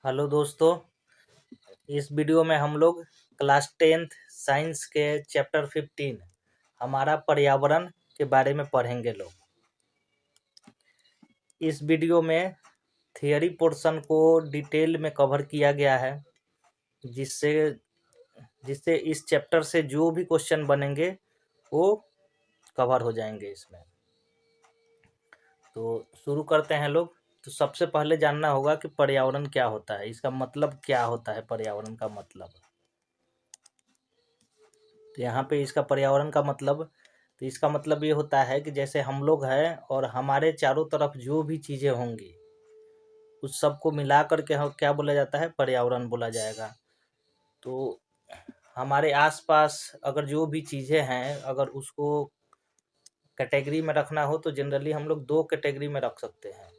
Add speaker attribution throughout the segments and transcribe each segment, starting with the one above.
Speaker 1: Hello दोस्तों। इस video में हम लोग क्लास 10th साइंस के चैप्टर 15 हमारा पर्यावरण के बारे में पढ़ेंगे लोग। इस वीडियो में थियरी पोर्शन को डिटेल में कवर किया गया है, जिससे जिससे इस चैप्टर से जो भी क्वेश्चन बनेंगे वो कवर हो जाएंगे इसमें। तो शुरू करते हैं लोग। तो सबसे पहले जानना होगा कि पर्यावरण क्या होता है, इसका मतलब क्या होता है पर्यावरण का मतलब। तो यहाँ पे इसका पर्यावरण का मतलब, तो इसका मतलब ये होता है कि जैसे हम लोग हैं और हमारे चारों तरफ जो भी चीज़ें होंगी उस सब को मिला कर के क्या बोला जाता है, पर्यावरण बोला जाएगा। तो हमारे आसपास अगर जो भी चीज़ें हैं, अगर उसको कैटेगरी में रखना हो तो जनरली हम लोग दो कैटेगरी में रख सकते हैं।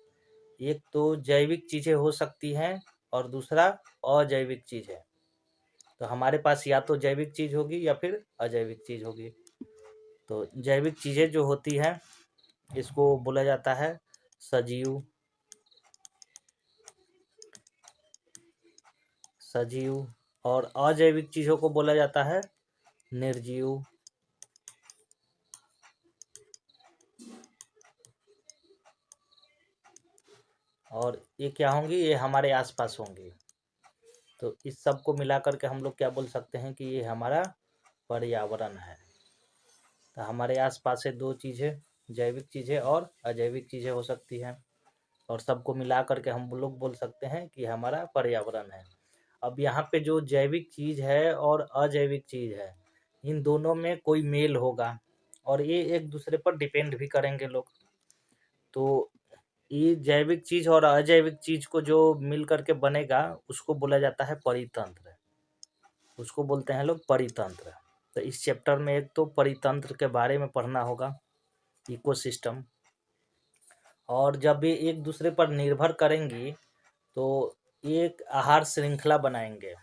Speaker 1: एक तो जैविक चीज़ें हो सकती हैं और दूसरा अजैविक चीज़ है। तो हमारे पास या तो जैविक चीज़ होगी या फिर अजैविक चीज़ होगी। तो जैविक चीज़ें जो होती हैं इसको बोला जाता है सजीव, और अजैविक चीज़ों को बोला जाता है निर्जीव। और ये क्या होंगी, ये हमारे आसपास होंगी। तो इस सब को मिला करके हम लोग क्या बोल सकते हैं कि ये हमारा पर्यावरण है। तो हमारे आसपास से दो चीज़ें, जैविक चीज़ें और अजैविक चीज़ें हो सकती हैं, और सबको मिला करके हम लोग बोल सकते हैं कि हमारा पर्यावरण है। अब यहाँ पे जो जैविक चीज़ है और अजैविक चीज़ है, इन दोनों में कोई मेल होगा और ये एक दूसरे पर डिपेंड भी करेंगे लोग। तो ये जैविक चीज़ और अजैविक चीज़ को जो मिल करके बनेगा उसको बोला जाता है परितंत्र। उसको बोलते हैं लोग परितंत्र। तो इस चैप्टर में एक तो परितंत्र के बारे में पढ़ना होगा, इकोसिस्टम। और जब ये एक दूसरे पर निर्भर करेंगी तो एक आहार श्रृंखला बनाएंगे।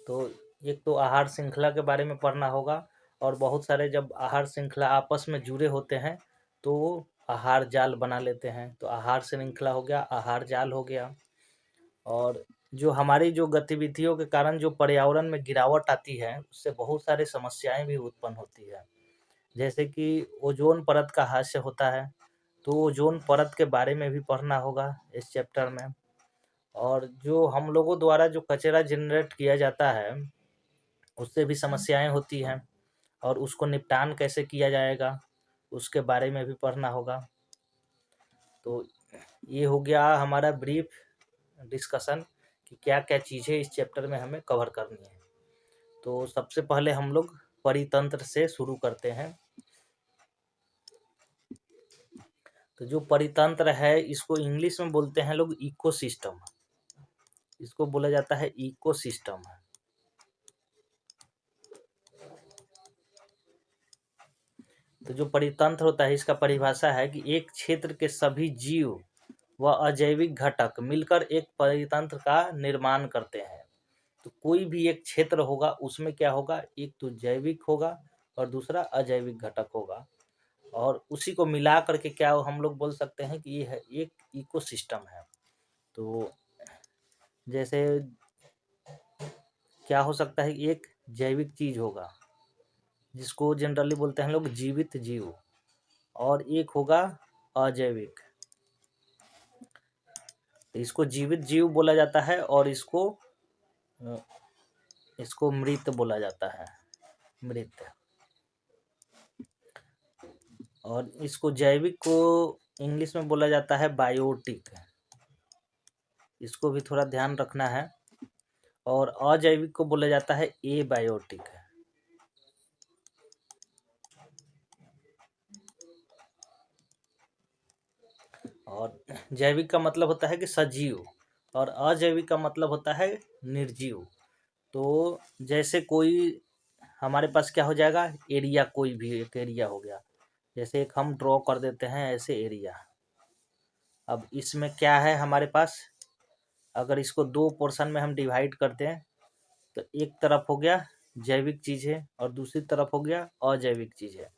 Speaker 1: तो एक तो आहार श्रृंखला के बारे में पढ़ना होगा, और बहुत सारे जब आहार श्रृंखला आपस में जुड़े होते हैं तो आहार जाल बना लेते हैं। तो आहार श्रृंखला हो गया, आहार जाल हो गया। और जो हमारी जो गतिविधियों के कारण जो पर्यावरण में गिरावट आती है उससे बहुत सारी समस्याएं भी उत्पन्न होती है। जैसे कि ओजोन परत का ह्रास होता है, तो ओजोन परत के बारे में भी पढ़ना होगा इस चैप्टर में। और जो हम लोगों द्वारा जो कचरा जनरेट किया जाता है उससे भी समस्याएं होती हैं, और उसको निपटान कैसे किया जाएगा उसके बारे में भी पढ़ना होगा। तो ये हो गया हमारा ब्रीफ डिस्कशन कि क्या क्या चीज़ें इस चैप्टर में हमें कवर करनी है। तो सबसे पहले हम लोग परितंत्र से शुरू करते हैं। तो जो परितंत्र है इसको इंग्लिश में बोलते हैं लोग इकोसिस्टम। इसको बोला जाता है इकोसिस्टम। तो जो परितंत्र होता है इसका परिभाषा है कि एक क्षेत्र के सभी जीव व अजैविक घटक मिलकर एक परितंत्र का निर्माण करते हैं। तो कोई भी एक क्षेत्र होगा उसमें क्या होगा, एक तो जैविक होगा और दूसरा अजैविक घटक होगा, और उसी को मिला करके क्या हम लोग बोल सकते हैं कि ये है एक इकोसिस्टम है। तो जैसे क्या हो सकता है कि एक जैविक चीज होगा जिसको जनरली बोलते हैं लोग जीवित जीव, और एक होगा अजैविक। इसको जीवित जीव बोला जाता है और इसको मृत बोला जाता है, मृत। और इसको जैविक को इंग्लिश में बोला जाता है बायोटिक। इसको भी थोड़ा ध्यान रखना है। और अजैविक को बोला जाता है एबायोटिक। और जैविक का मतलब होता है कि सजीव, और अजैविक का मतलब होता है निर्जीव। तो जैसे कोई हमारे पास क्या हो जाएगा, एरिया, कोई भी एक एरिया हो गया। जैसे एक हम ड्रॉ कर देते हैं ऐसे एरिया। अब इसमें क्या है हमारे पास, अगर इसको दो पोर्शन में हम डिवाइड करते हैं तो एक तरफ हो गया जैविक चीज़ है और दूसरी तरफ हो गया अजैविक चीज़ है।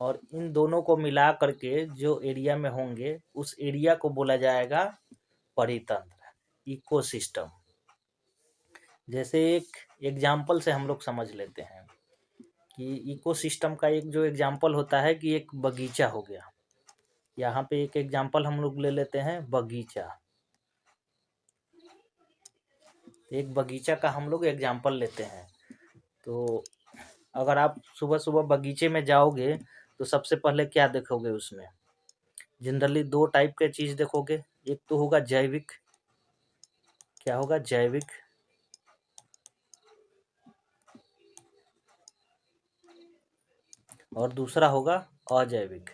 Speaker 1: और इन दोनों को मिला करके जो एरिया में होंगे उस एरिया को बोला जाएगा परितंत्र, इकोसिस्टम। जैसे एक एग्जाम्पल से हम लोग समझ लेते हैं कि इकोसिस्टम का एक जो एग्जाम्पल होता है कि एक बगीचा हो गया। यहाँ पे एक एग्जाम्पल हम लोग ले लेते हैं बगीचा। एक बगीचा का हम लोग एग्जाम्पल लेते हैं। तो अगर आप सुबह सुबह बगीचे में जाओगे तो सबसे पहले क्या देखोगे उसमें? जनरली दो टाइप के चीज देखोगे। एक तो होगा जैविक, क्या होगा? जैविक। और दूसरा होगा अजैविक।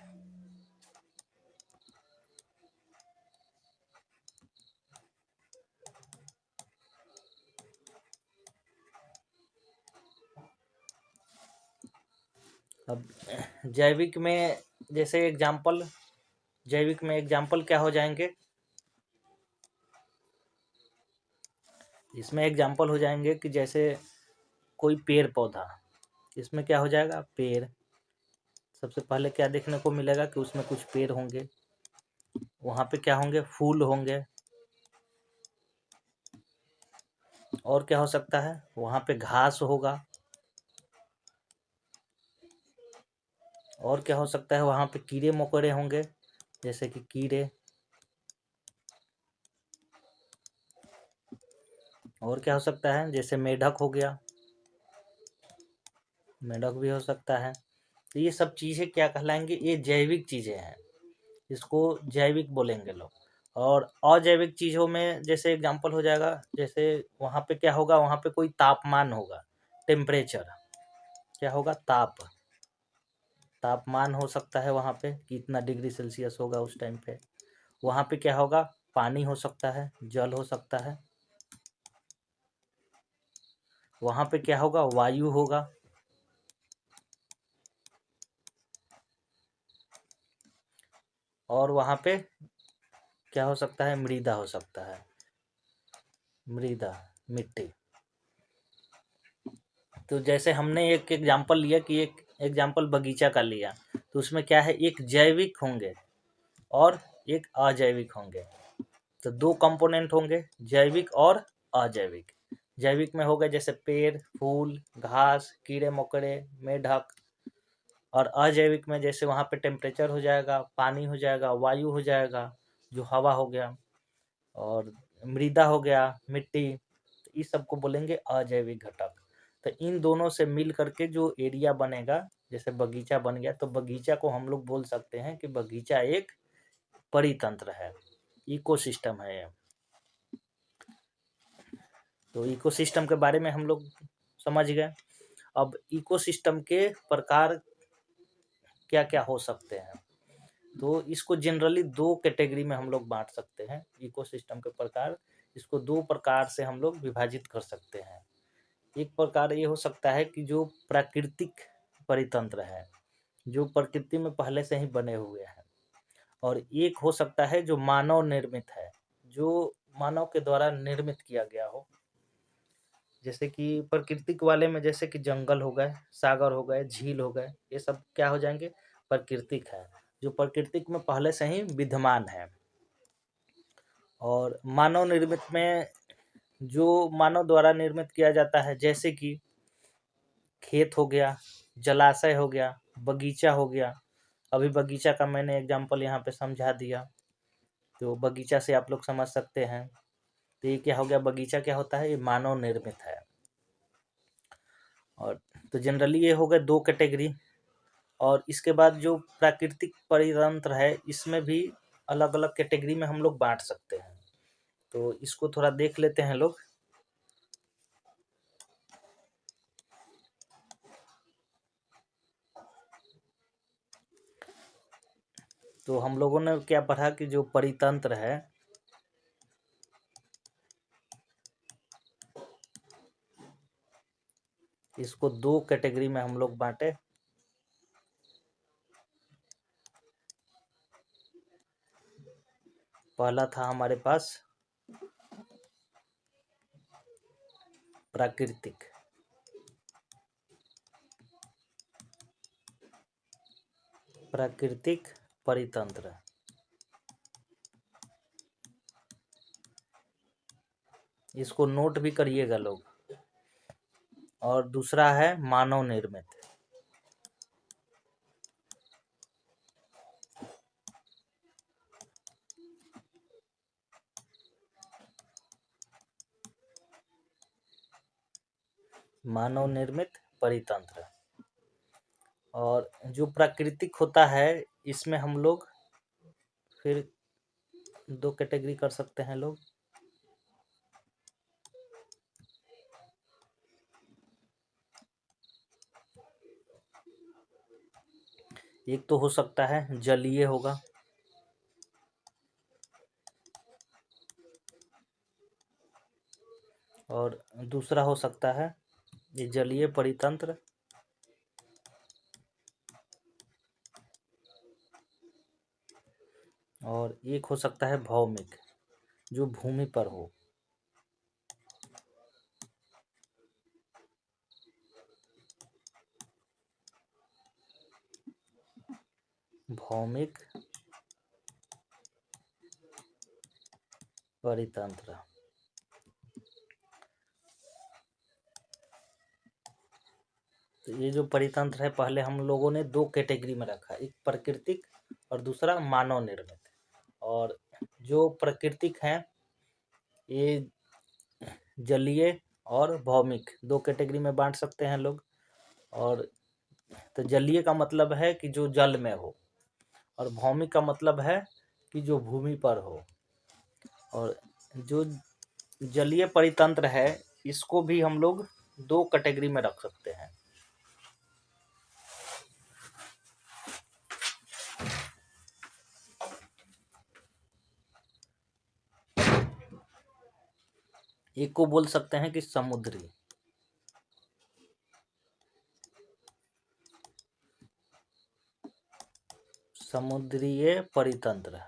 Speaker 1: अब जैविक में जैसे एग्जाम्पल, जैविक में एग्जाम्पल क्या हो जाएंगे? इसमें एग्जाम्पल हो जाएंगे कि जैसे कोई पेड़ पौधा, इसमें क्या हो जाएगा? पेड़। सबसे पहले क्या देखने को मिलेगा कि उसमें कुछ पेड़ होंगे, वहाँ पे क्या होंगे? फूल होंगे। और क्या हो सकता है? वहाँ पे घास होगा। और क्या हो सकता है? वहाँ पे कीड़े मकोड़े होंगे, जैसे कि कीड़े। और क्या हो सकता है? जैसे मेढक हो गया, मेढक भी हो सकता है। तो ये सब चीज़ें क्या कहलाएंगे? ये जैविक चीज़ें हैं, इसको जैविक बोलेंगे लोग। और अजैविक चीज़ों में जैसे एग्जाम्पल हो जाएगा, जैसे वहाँ पे क्या होगा? वहाँ पे कोई तापमान होगा, टेम्परेचर। क्या होगा? तापमान हो सकता है वहाँ पे, कितना डिग्री सेल्सियस होगा उस टाइम पे। वहाँ पे क्या होगा? पानी हो सकता है, जल हो सकता है। वहाँ पे क्या होगा? वायु होगा। और वहाँ पे क्या हो सकता है? मृदा हो सकता है, मृदा, मिट्टी। तो जैसे हमने एक एग्जाम्पल लिया कि एक एग्जाम्पल बगीचा का लिया, तो उसमें क्या है? एक जैविक होंगे और एक अजैविक होंगे। तो दो कंपोनेंट होंगे, जैविक और अजैविक। जैविक में होगा जैसे पेड़, फूल, घास, कीड़े मकोड़े, मेढक। और अजैविक में जैसे वहाँ पे टेम्परेचर हो जाएगा, पानी हो जाएगा, वायु हो जाएगा, जो हवा हो गया, और मृदा हो गया, मिट्टी। इस सबको बोलेंगे अजैविक घटक। तो इन दोनों से मिल करके जो एरिया बनेगा, जैसे बगीचा बन गया, तो बगीचा को हम लोग बोल सकते हैं कि बगीचा एक परितंत्र है, इकोसिस्टम है। तो इकोसिस्टम के बारे में हम लोग समझ गए। अब इकोसिस्टम के प्रकार क्या क्या हो सकते हैं, तो इसको जनरली दो कैटेगरी में हम लोग बांट सकते हैं। इकोसिस्टम के प्रकार, इसको दो प्रकार से हम लोग विभाजित कर सकते हैं। एक प्रकार ये हो सकता है कि जो प्राकृतिक परितंत्र है, जो प्रकृति में पहले से ही बने हुए हैं। और एक हो सकता है जो मानव निर्मित है, जो मानव के द्वारा निर्मित किया गया हो। जैसे कि प्राकृतिक वाले में जैसे कि जंगल हो गए, सागर हो गए, झील हो गए, ये सब क्या हो जाएंगे? प्राकृतिक है, जो प्राकृतिक में पहले से ही विद्यमान है। और मानव निर्मित में जो मानव द्वारा निर्मित किया जाता है, जैसे कि खेत हो गया, जलाशय हो गया, बगीचा हो गया। अभी बगीचा का मैंने एग्जाम्पल यहाँ पे समझा दिया, तो बगीचा से आप लोग समझ सकते हैं। तो ये क्या हो गया? बगीचा क्या होता है? ये मानव निर्मित है। और तो जनरली ये हो गए दो कैटेगरी। और इसके बाद जो प्राकृतिक परितंत्र है, इसमें भी अलग अलग कैटेगरी में हम लोग बांट सकते हैं। तो इसको थोड़ा देख लेते हैं लोग। तो हम लोगों ने क्या पढ़ा कि जो परितंत्र है, इसको दो कैटेगरी में हम लोग बांटे। पहला था हमारे पास प्राकृतिक, प्राकृतिक परितंत्र। इसको नोट भी करिएगा लोग। और दूसरा है मानव निर्मित। मानव निर्मित परितंत्र। और जो प्राकृतिक होता है इसमें हम लोग फिर दो कैटेगरी कर सकते हैं लोग। एक तो हो सकता है जलीय होगा, और दूसरा हो सकता है ये जलीय परितंत्र, और एक हो सकता है भौमिक, जो भूमि पर हो। भौमिक परितंत्र। तो ये जो परितंत्र है पहले हम लोगों ने दो कैटेगरी में रखा, एक प्राकृतिक और दूसरा मानव निर्मित। और जो प्राकृतिक हैं ये जलीय और भौमिक दो कैटेगरी में बांट सकते हैं लोग। और तो जलीय का मतलब है कि जो जल में हो, और भौमिक का मतलब है कि जो भूमि पर हो। और जो जलीय परितंत्र है इसको भी हम लोग दो कैटेगरी में रख सकते हैं। एक को बोल सकते हैं कि समुद्री, समुद्रीय परितंत्र,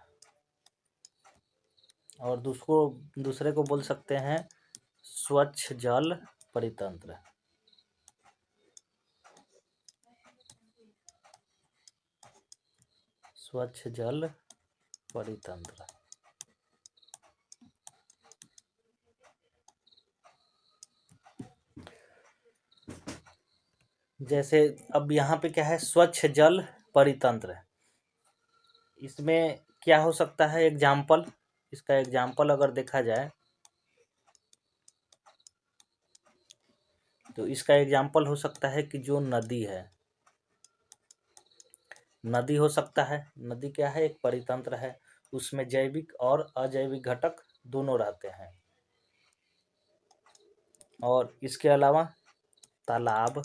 Speaker 1: और दूसरे को बोल सकते हैं स्वच्छ जल परितंत्र। स्वच्छ जल परितंत्र। जैसे अब यहाँ पे क्या है, स्वच्छ जल परितंत्र। इसमें क्या हो सकता है एग्जाम्पल, इसका एग्जाम्पल अगर देखा जाए तो इसका एग्जाम्पल हो सकता है कि जो नदी है, नदी हो सकता है। नदी क्या है, एक परितंत्र है, उसमें जैविक और अजैविक घटक दोनों रहते हैं। और इसके अलावा तालाब,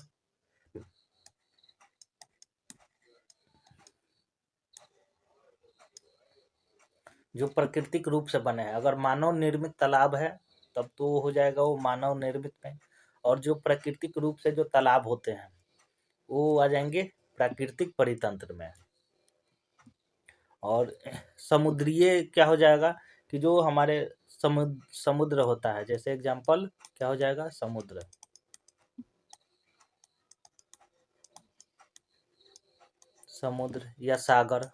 Speaker 1: जो प्राकृतिक रूप से बने हैं। अगर मानव निर्मित तालाब है तब तो हो जाएगा वो मानव निर्मित में, और जो प्राकृतिक रूप से जो तालाब होते हैं वो आ जाएंगे प्राकृतिक परितंत्र में। और समुद्रीय क्या हो जाएगा कि जो हमारे समुद्र होता है, जैसे एग्जाम्पल क्या हो जाएगा, समुद्र, समुद्र या सागर।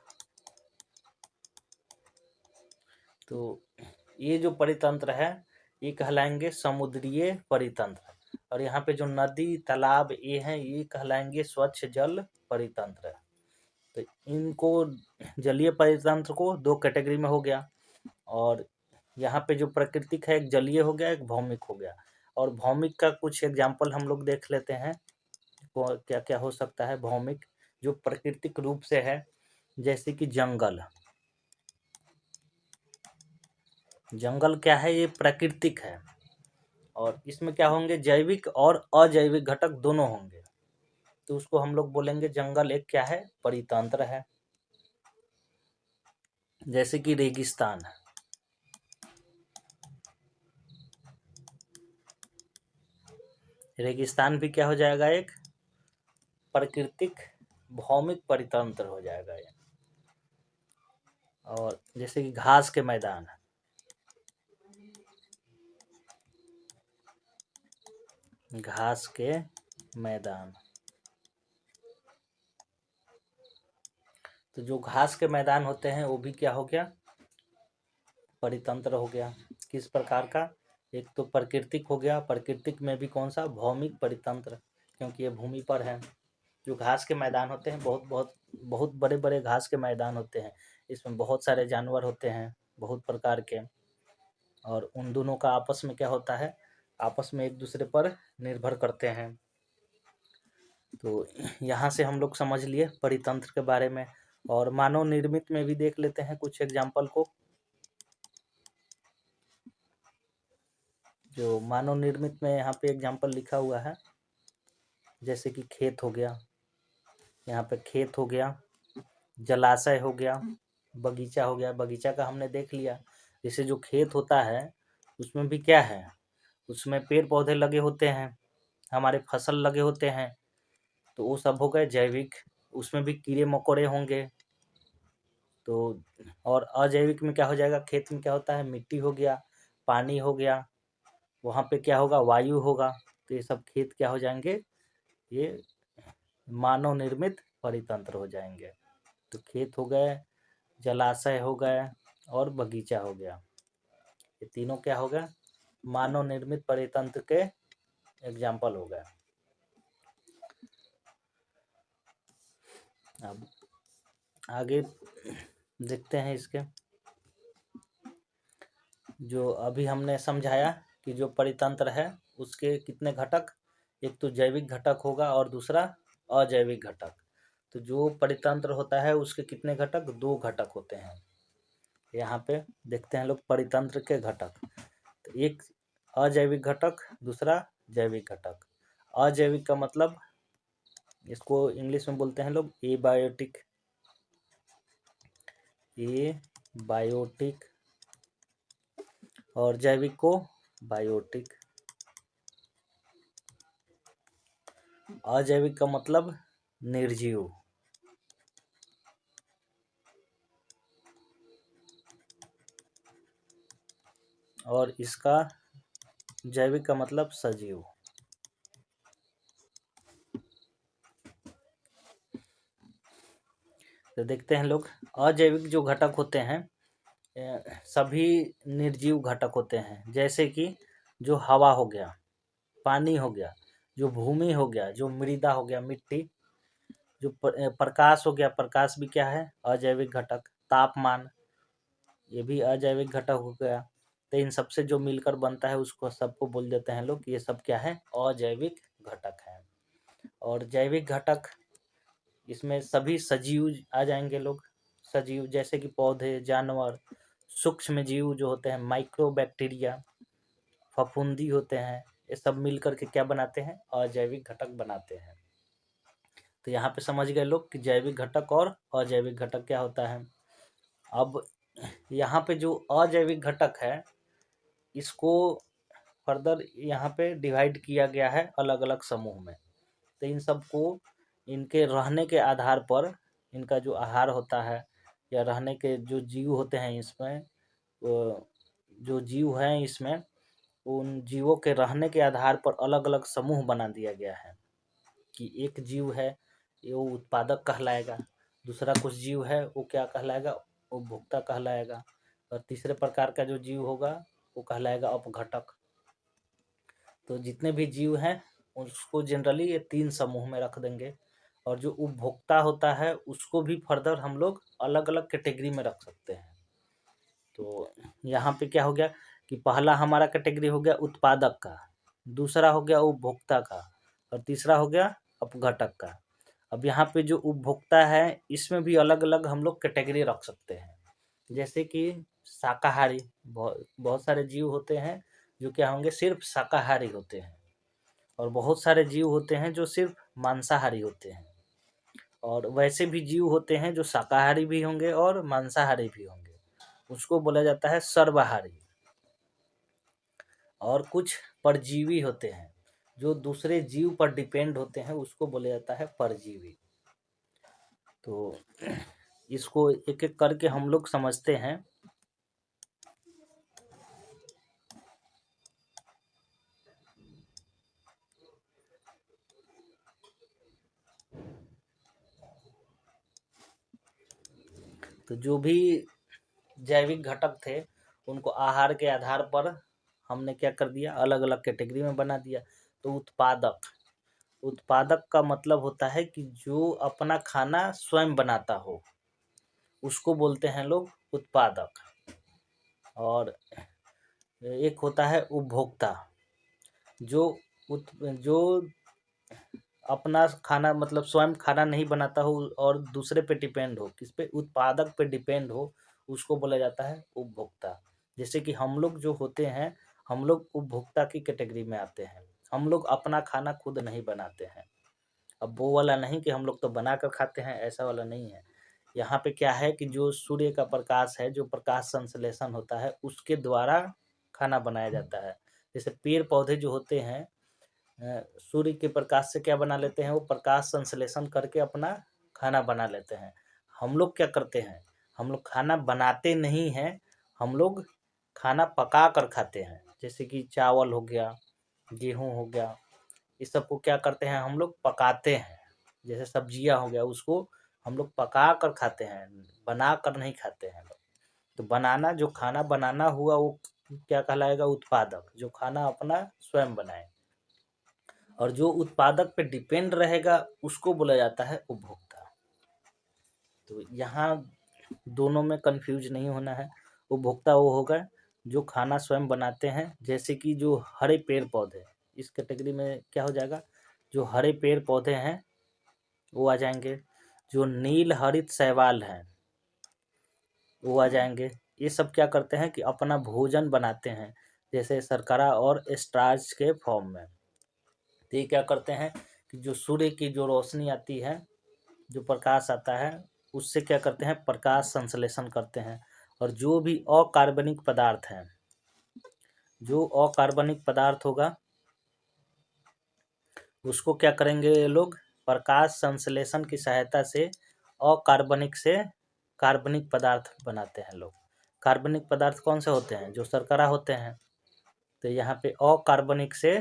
Speaker 1: तो ये जो परितंत्र है ये कहलाएंगे समुद्रीय परितंत्र। और यहाँ पे जो नदी तालाब ये हैं ये कहलाएंगे स्वच्छ जल परितंत्र। तो इनको जलीय परितंत्र को दो कैटेगरी में हो गया। और यहाँ पे जो प्राकृतिक है एक जलीय हो गया, एक भौमिक हो गया। और भौमिक का कुछ एग्जाम्पल हम लोग देख लेते हैं क्या क्या हो सकता है भौमिक, जो प्राकृतिक रूप से है। जैसे कि जंगल, जंगल क्या है, ये प्राकृतिक है, और इसमें क्या होंगे, जैविक और अजैविक घटक दोनों होंगे। तो उसको हम लोग बोलेंगे जंगल एक क्या है, परितंत्र है। जैसे कि रेगिस्तान, रेगिस्तान भी क्या हो जाएगा, एक प्राकृतिक भौमिक परितंत्र हो जाएगा ये। और जैसे कि घास के मैदान, घास के मैदान, तो जो घास के मैदान होते हैं वो भी क्या हो गया, परितंत्र हो गया। किस प्रकार का, एक तो प्राकृतिक हो गया, प्राकृतिक में भी कौन सा, भौमिक परितंत्र, क्योंकि ये भूमि पर है। जो घास के मैदान होते हैं, बहुत बहुत बहुत बड़े बड़े घास के मैदान होते हैं, इसमें बहुत सारे जानवर होते हैं, बहुत प्रकार के, और उन दोनों का आपस में क्या होता है, आपस में एक दूसरे पर निर्भर करते हैं। तो यहाँ से हम लोग समझ लिए परितंत्र के बारे में। और मानव निर्मित में भी देख लेते हैं कुछ एग्जाम्पल को। जो मानव निर्मित में यहाँ पे एग्जाम्पल लिखा हुआ है, जैसे कि खेत हो गया, यहाँ पे खेत हो गया, जलाशय हो गया, बगीचा हो गया। बगीचा का हमने देख लिया। जैसे जो खेत होता है उसमें भी क्या है, उसमें पेड़ पौधे लगे होते हैं, हमारे फसल लगे होते हैं, तो वो सब हो गए जैविक। उसमें भी कीड़े मकोड़े होंगे। तो और अजैविक में क्या हो जाएगा, खेत में क्या होता है, मिट्टी हो गया, पानी हो गया, वहाँ पे क्या होगा, वायु होगा। तो ये सब खेत क्या हो जाएंगे, ये मानव निर्मित परितंत्र हो जाएंगे। तो खेत हो गए, जलाशय हो गए और बगीचा हो गया, ये तीनों क्या हो गया, मानव निर्मित परितंत्र के एग्जाम्पल हो गए। अब आगे देखते हैं इसके। जो अभी हमने समझाया कि जो परितंत्र है उसके कितने घटक, एक तो जैविक घटक होगा और दूसरा अजैविक घटक। तो जो परितंत्र होता है उसके कितने घटक, 2 घटक होते हैं। यहाँ पे देखते हैं लोग परितंत्र के घटक। तो एक अजैविक घटक, दूसरा जैविक घटक। अजैविक का मतलब, इसको इंग्लिश में बोलते हैं लोग एबायोटिक, एबायोटिक, और जैविक को बायोटिक। अजैविक का मतलब निर्जीव, और इसका जैविक का मतलब सजीव। तो देखते हैं लोग, अजैविक जो घटक होते हैं सभी निर्जीव घटक होते हैं। जैसे कि जो हवा हो गया, पानी हो गया, जो भूमि हो गया, जो मृदा हो गया, मिट्टी, जो प्रकाश हो गया, प्रकाश भी क्या है, अजैविक घटक। तापमान, ये भी अजैविक घटक हो गया। तो इन सबसे जो मिलकर बनता है उसको सबको बोल देते हैं लोग, ये सब क्या है, अजैविक घटक है। और जैविक घटक, इसमें सभी सजीव आ जाएंगे लोग। सजीव जैसे कि पौधे, जानवर, सूक्ष्म जीव जो होते हैं, माइक्रो बैक्टीरिया, फफूंदी होते हैं, ये सब मिलकर के क्या बनाते हैं, अजैविक घटक बनाते हैं। तो यहाँ पे समझ गए लोग कि जैविक घटक और अजैविक घटक क्या होता है। अब यहाँ पे जो अजैविक घटक है इसको फर्दर यहाँ पे डिवाइड किया गया है अलग अलग समूह में। तो इन सबको इनके रहने के आधार पर, इनका जो आहार होता है या रहने के जो जीव होते हैं इसमें, जो जीव हैं इसमें, उन जीवों के रहने के आधार पर अलग अलग समूह बना दिया गया है। कि एक जीव है ये वो उत्पादक कहलाएगा, दूसरा कुछ जीव है वो क्या कहलाएगा, उपभोक्ता कहलाएगा, और तीसरे प्रकार का जो जीव होगा वो कहलाएगा अपघटक। तो जितने भी जीव हैं उसको जनरली ये 3 समूह में रख देंगे। और जो उपभोक्ता होता है उसको भी फर्दर हम लोग अलग अलग कैटेगरी में रख सकते हैं। तो यहाँ पे क्या हो गया कि पहला हमारा कैटेगरी हो गया उत्पादक का, दूसरा हो गया उपभोक्ता का, और तीसरा हो गया अपघटक का। अब यहाँ पे जो उपभोक्ता है इसमें भी अलग अलग हम लोग कैटेगरी रख सकते हैं। जैसे कि शाकाहारी, बहुत सारे जीव होते हैं जो क्या होंगे, सिर्फ शाकाहारी होते हैं, और बहुत सारे जीव होते हैं जो सिर्फ मांसाहारी होते हैं, और वैसे भी जीव होते हैं जो शाकाहारी भी होंगे और मांसाहारी भी होंगे, उसको बोला जाता है सर्वाहारी। और कुछ परजीवी होते हैं जो दूसरे जीव पर डिपेंड होते हैं, उसको बोला जाता है परजीवी। तो इसको एक एक करके हम लोग समझते हैं। तो जो भी जैविक घटक थे उनको आहार के आधार पर हमने क्या कर दिया, अलग अलग कैटेगरी में बना दिया। तो उत्पादक का मतलब होता है कि जो अपना खाना स्वयं बनाता हो उसको बोलते हैं लोग उत्पादक। और एक होता है उपभोक्ता, जो अपना खाना मतलब स्वयं खाना नहीं बनाता हो और दूसरे पे डिपेंड हो, किस पे, उत्पादक पे डिपेंड हो, उसको बोला जाता है उपभोक्ता। जैसे कि हम लोग जो होते हैं, हम लोग उपभोक्ता की कैटेगरी में आते हैं। हम लोग अपना खाना खुद नहीं बनाते हैं। अब वो वाला नहीं कि हम लोग तो बना कर खाते हैं, ऐसा वाला नहीं है। यहाँ पे क्या है कि जो सूर्य का प्रकाश है, जो प्रकाश संश्लेषण होता है, उसके द्वारा खाना बनाया जाता है। जैसे पेड़ पौधे जो होते हैं, सूर्य के प्रकाश से क्या बना लेते हैं, वो प्रकाश संश्लेषण करके अपना खाना बना लेते हैं। हम लोग क्या करते हैं, हम लोग खाना बनाते नहीं हैं, हम लोग खाना पका कर खाते हैं। जैसे कि चावल हो गया, गेहूँ हो गया, इस सबको क्या करते हैं, हम लोग पकाते हैं। जैसे सब्जियां हो गया, उसको हम लोग पका कर खाते हैं, बना कर नहीं खाते हैं लोग। तो बनाना, जो खाना बनाना हुआ वो क्या कहलाएगा, उत्पादक, जो खाना अपना स्वयं बनाए। और जो उत्पादक पे डिपेंड रहेगा उसको बोला जाता है उपभोक्ता। तो यहाँ दोनों में कंफ्यूज नहीं होना है। उपभोक्ता वो होगा जो खाना स्वयं बनाते हैं। जैसे कि जो हरे पेड़ पौधे, इस कैटेगरी में क्या हो जाएगा, जो हरे पेड़ पौधे हैं वो आ जाएंगे। जो नील हरित शैवाल हैं वो आ जाएंगे। ये सब क्या करते हैं कि अपना भोजन बनाते हैं, जैसे शर्करा और स्टार्च के फॉर्म में। तो ये क्या करते हैं कि जो सूर्य की जो रोशनी आती है, जो प्रकाश आता है, उससे क्या करते हैं, प्रकाश संश्लेषण करते हैं। और जो भी अकार्बनिक पदार्थ हैं, जो अकार्बनिक पदार्थ होगा उसको क्या करेंगे ये लोग, प्रकाश संश्लेषण की सहायता से अकार्बनिक से कार्बनिक पदार्थ बनाते हैं लोग। कार्बनिक पदार्थ कौन से होते हैं, जो शर्करा होते हैं। तो यहाँ पे अकार्बनिक से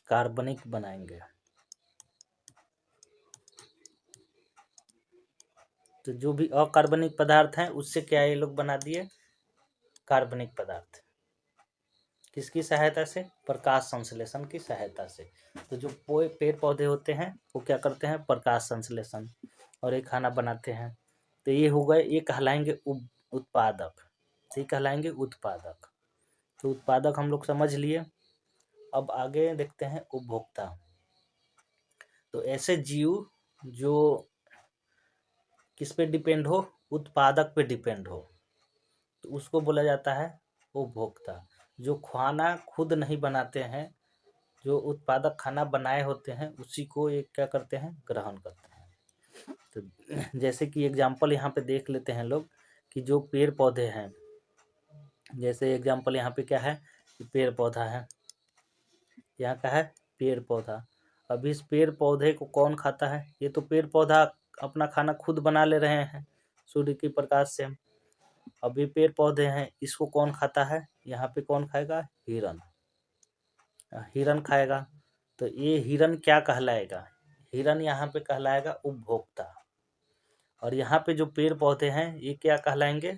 Speaker 1: कार्बनिक बनाएंगे। तो जो भी अकार्बनिक पदार्थ हैं उससे क्या ये लोग बना दिए, कार्बनिक पदार्थ। किसकी सहायता से, प्रकाश संश्लेषण की सहायता से। तो जो पेड़ पौधे होते हैं वो क्या करते हैं, प्रकाश संश्लेषण, और ये खाना बनाते हैं। तो ये हो गए, ये कहलाएंगे उत्पादक। ये कहलाएंगे उत्पादक। तो उत्पादक हम लोग समझ लिए। अब आगे देखते हैं उपभोक्ता। तो ऐसे जीव जो किस पे डिपेंड हो, उत्पादक पे डिपेंड हो, तो उसको बोला जाता है उपभोक्ता। जो खाना खुद नहीं बनाते हैं, जो उत्पादक खाना बनाए होते हैं, उसी को ये क्या करते हैं, ग्रहण करते हैं। तो जैसे कि एग्जाम्पल यहाँ पे देख लेते हैं लोग कि जो पेड़ पौधे हैं, जैसे एग्जाम्पल यहाँ पे क्या है कि पेड़ पौधा है, यहाँ का है पेड़ पौधा। अब इस पेड़ पौधे को कौन खाता है, ये तो पेड़ पौधा अपना खाना खुद बना ले रहे हैं सूर्य के प्रकाश से। अब ये पेड़ पौधे हैं, इसको कौन खाता है, यहाँ पे कौन खाएगा, हिरन। हिरन खाएगा। तो ये हिरन क्या कहलाएगा, हिरन यहाँ पे कहलाएगा उपभोक्ता। और यहाँ पे जो पेड़ पौधे हैं ये क्या कहलाएंगे,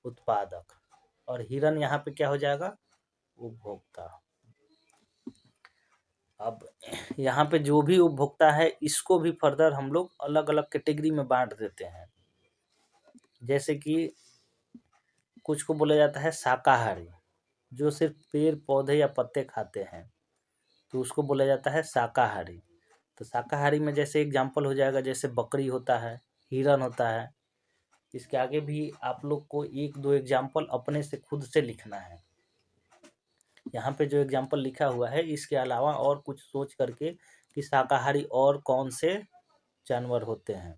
Speaker 1: उत्पादक। और हिरन यहाँ पे क्या हो जाएगा, उपभोक्ता। अब यहाँ पे जो भी उपभोक्ता है इसको भी फर्दर हम लोग अलग अलग कैटेगरी में बांट देते हैं। जैसे कि कुछ को बोला जाता है शाकाहारी, जो सिर्फ पेड़ पौधे या पत्ते खाते हैं, तो उसको बोला जाता है शाकाहारी। तो शाकाहारी में जैसे एग्जाम्पल हो जाएगा, जैसे बकरी होता है, हिरन होता है। इसके आगे भी आप लोग को एक दो एग्जाम्पल अपने से खुद से लिखना है। यहाँ पे जो एग्जाम्पल लिखा हुआ है इसके अलावा और कुछ सोच करके कि शाकाहारी और कौन से जानवर होते हैं,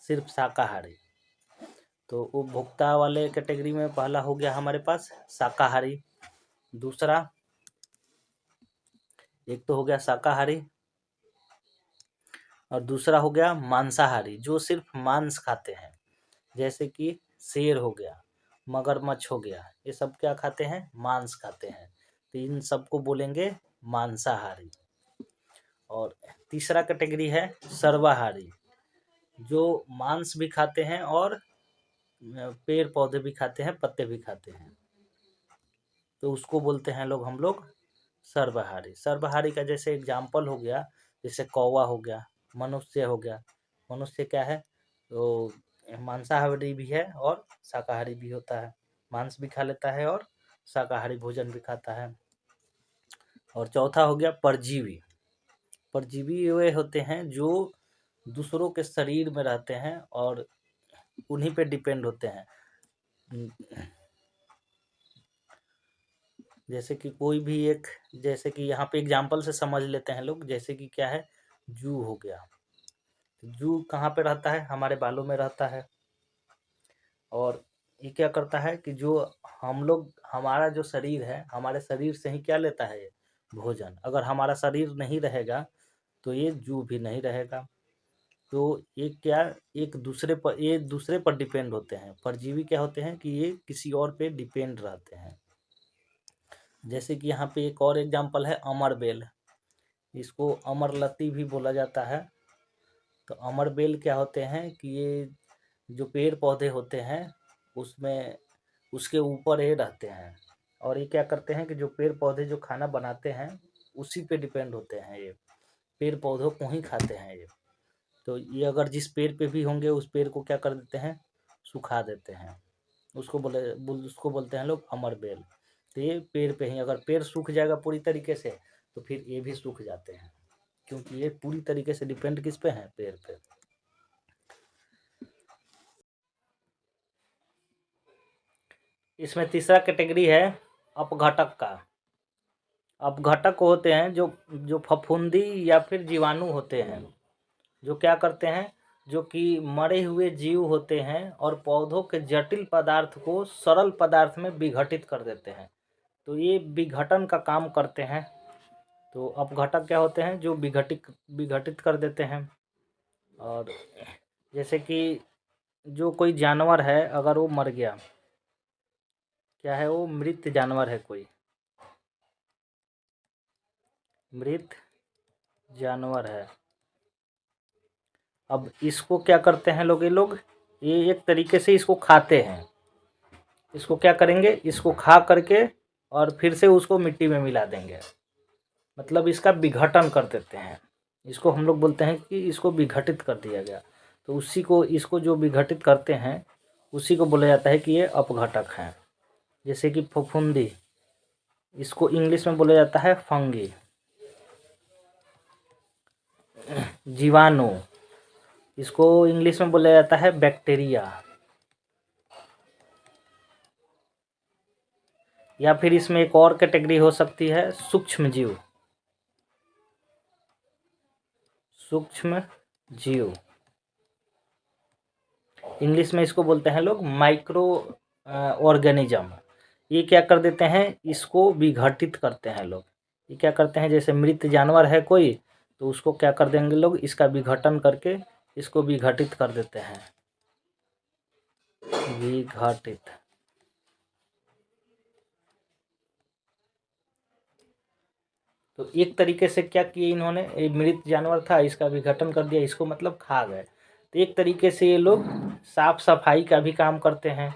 Speaker 1: सिर्फ शाकाहारी। तो उपभोक्ता वाले कैटेगरी में पहला हो गया हमारे पास शाकाहारी। दूसरा, एक तो हो गया शाकाहारी, और दूसरा हो गया मांसाहारी, जो सिर्फ मांस खाते हैं। जैसे कि शेर हो गया, मगरमच्छ हो गया, ये सब क्या खाते हैं, मांस खाते हैं। तो इन सबको बोलेंगे मांसाहारी। और तीसरा कैटेगरी है सर्वाहारी, जो मांस भी खाते हैं और पेड़ पौधे भी खाते हैं, पत्ते भी खाते हैं, तो उसको बोलते हैं हम लोग सर्वाहारी। सर्वाहारी का जैसे एग्जाम्पल हो गया, जैसे कौवा हो गया, मनुष्य हो गया। मनुष्य क्या है, तो मांसाहारी भी है और शाकाहारी भी होता है, मांस भी खा लेता है और शाकाहारी भोजन भी खाता है। और चौथा हो गया परजीवी। परजीवी वे होते हैं जो दूसरों के शरीर में रहते हैं और उन्हीं पे डिपेंड होते हैं। जैसे कि कोई भी एक, जैसे कि यहाँ पे एग्जाम्पल से समझ लेते हैं लोग, जैसे कि क्या है, जू हो गया। जू कहाँ पे रहता है, हमारे बालों में रहता है। और ये क्या करता है कि जो हम लोग, हमारा जो शरीर है, हमारे शरीर से ही क्या लेता है ये भोजन। अगर हमारा शरीर नहीं रहेगा तो ये जू भी नहीं रहेगा। तो ये क्या, एक दूसरे पर, ये दूसरे पर डिपेंड होते हैं। परजीवी क्या होते हैं कि ये किसी और पे डिपेंड रहते हैं। जैसे कि यहाँ पे एक और एग्जाम्पल है अमरबेल, इसको अमरलती भी बोला जाता है। तो अमरबेल क्या होते हैं कि ये जो पेड़ पौधे होते हैं उसमें, उसके ऊपर ये रहते हैं, और ये क्या करते हैं कि जो पेड़ पौधे जो खाना बनाते हैं उसी पे डिपेंड होते हैं, ये पेड़ पौधों को ही खाते हैं ये। तो ये अगर जिस पेड़ पे भी होंगे उस पेड़ को क्या कर देते हैं, सुखा देते हैं, उसको बोलते हैं लोग अमरबेल। तो ये पेड़ पे ही, अगर पेड़ सूख जाएगा पूरी तरीके से तो फिर ये भी सूख जाते हैं, क्योंकि ये पूरी तरीके से डिपेंड किस पे है, पेड़ पे। इसमें तीसरा कैटेगरी है अपघटक का। अपघटक होते हैं जो फफूंदी या फिर जीवाणु होते हैं, जो क्या करते हैं, जो कि मरे हुए जीव होते हैं और पौधों के जटिल पदार्थ को सरल पदार्थ में विघटित कर देते हैं। तो ये विघटन का काम करते हैं। तो अपघटक क्या होते हैं, जो विघटित कर देते हैं। और जैसे कि जो कोई जानवर है, अगर वो मर गया, क्या है वो, मृत जानवर है, कोई मृत जानवर है। अब इसको क्या करते हैं ये एक तरीके से इसको खाते हैं। इसको क्या करेंगे, इसको खा करके और फिर से उसको मिट्टी में मिला देंगे, मतलब इसका विघटन कर देते हैं। इसको हम लोग बोलते हैं कि इसको विघटित कर दिया गया। तो उसी को, इसको जो विघटित करते हैं उसी को बोला जाता है कि ये अपघटक हैं। जैसे कि फफूंदी, इसको इंग्लिश में बोला जाता है फंगी। जीवाणु, इसको इंग्लिश में बोला जाता है बैक्टीरिया। या फिर इसमें एक और कैटेगरी हो सकती है सूक्ष्म जीव। सूक्ष्म जीव, इंग्लिश में इसको बोलते हैं लोग माइक्रो ऑर्गेनिज्म। ये क्या कर देते हैं, इसको विघटित करते हैं लोग। ये क्या करते हैं, जैसे मृत जानवर है कोई, तो उसको क्या कर देंगे लोग, इसका विघटन करके इसको विघटित कर देते हैं, विघटित। तो एक तरीके से क्या किए इन्होंने, ये मृत जानवर था, इसका विघटन कर दिया, इसको मतलब खा गए। तो एक तरीके से ये लोग साफ सफाई का भी काम करते हैं।